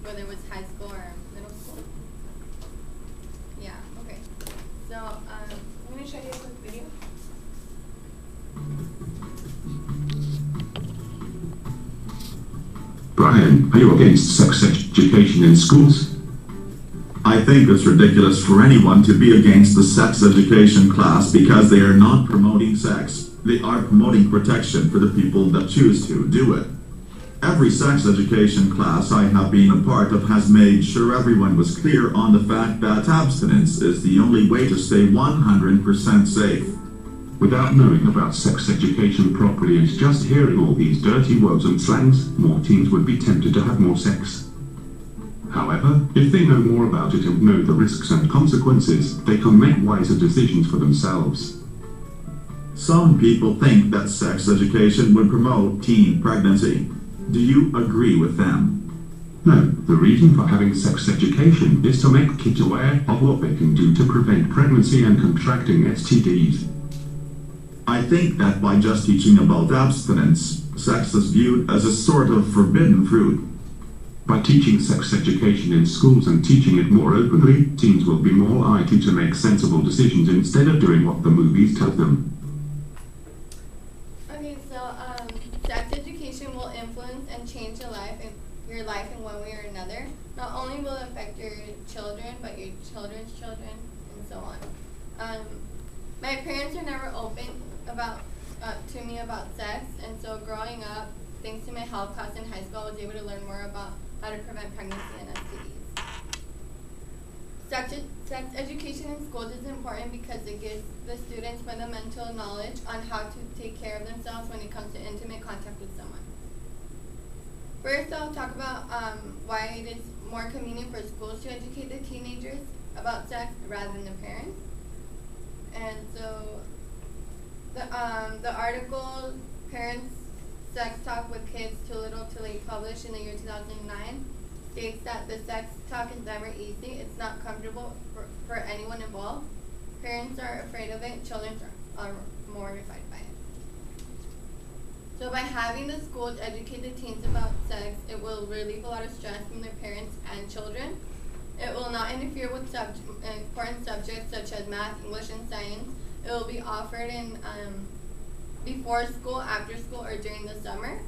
whether it was high school or middle school. Yeah, okay. So, I'm going to show you a quick video. Brian, are you against sex education in schools? I think it's ridiculous for anyone to be against the sex education class because they are not promoting sex. They are promoting protection for the people that choose to do it. Every sex education class I have been a part of has made sure everyone was clear on the fact that abstinence is the only way to stay 100% safe. Without knowing about sex education properly and just hearing all these dirty words and slangs, more teens would be tempted to have more sex. However, if they know more about it and know the risks and consequences, they can make wiser decisions for themselves. Some people think that sex education would promote teen pregnancy. Do you agree with them? No, the reason for having sex education is to make kids aware of what they can do to prevent pregnancy and contracting STDs. I think that by just teaching about abstinence, sex is viewed as a sort of forbidden fruit. By teaching sex education in schools and teaching it more openly, teens will be more likely to make sensible decisions instead of doing what the movies tell them. Okay, so sex education will influence and change your life in one way or another. Not only will it affect your children, but your children's children, and so on. My parents were never open to me about sex, and so growing up, thanks to my health class in high school, I was able to learn more about how to prevent pregnancy and STDs. Sex education in schools is important because it gives the students fundamental knowledge on how to take care of themselves when it comes to intimate contact with someone. First, I'll talk about why it is more convenient for schools to educate the teenagers about sex rather than the parents. And so, the article, Parents Sex Talk with Kids Too Little Too Late, published in the year 2009, states that the sex talk is never easy. It's not comfortable for anyone involved. Parents are afraid of it. Children are mortified by it. So by having the schools educate the teens about sex, it will relieve a lot of stress from their parents and children. It will not interfere with important subjects such as math, English, and science. It will be offered in before school, after school, or during the summer.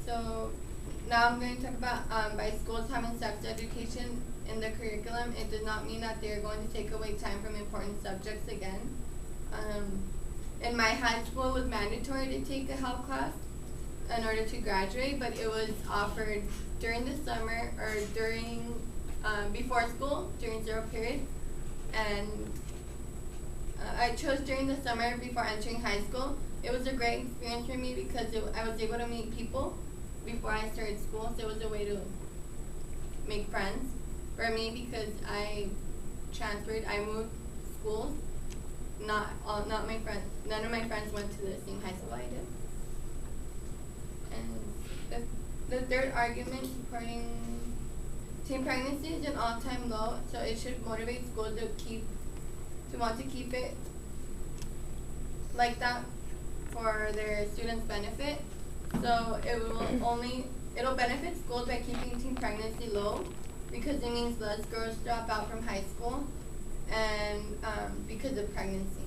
So now I'm going to talk about by schools having sex education in the curriculum, it does not mean that they're going to take away time from important subjects again. In my high school, it was mandatory to take a health class in order to graduate, but it was offered during the summer or during before school, during zero period. And I chose during the summer before entering high school. It was a great experience for me because I was able to meet people before I started school, so it was a way to make friends. For me, because I moved schools. Not my friends. None of my friends went to the same high school I did. And the third argument, supporting teen pregnancy, is an all-time low, so it should motivate schools to want to keep it like that for their students' benefit. So it'll benefit schools by keeping teen pregnancy low, because it means less girls drop out from high school and because of pregnancy.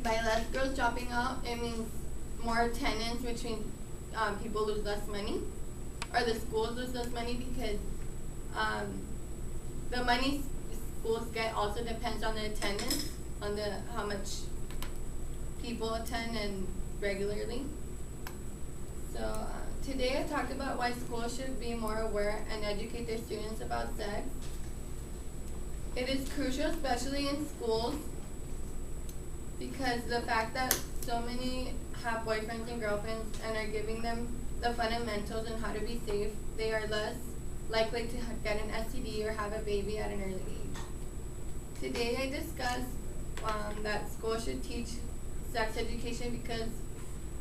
By less girls dropping out, it means more attendance, which means people lose less money, or the schools lose less money, because the money schools get also depends on the attendance, on how much people attend and regularly. So today I talked about why schools should be more aware and educate their students about sex. It is crucial, especially in schools, because the fact that so many have boyfriends and girlfriends and are giving them the fundamentals on how to be safe, they are less likely to get an STD or have a baby at an early age. Today I discussed that schools should teach sex education because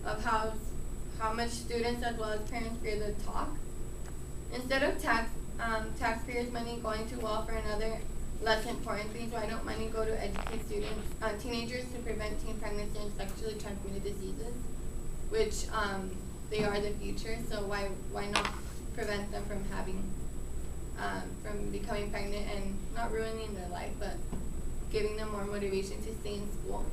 of how much students as well as parents fear the talk. Instead of taxpayers' money going to well for another less important things, why don't money go to educate teenagers to prevent teen pregnancy and sexually transmitted diseases, which they are the future, so why not prevent them from having, from becoming pregnant and not ruining their life, but giving them more motivation to stay in school.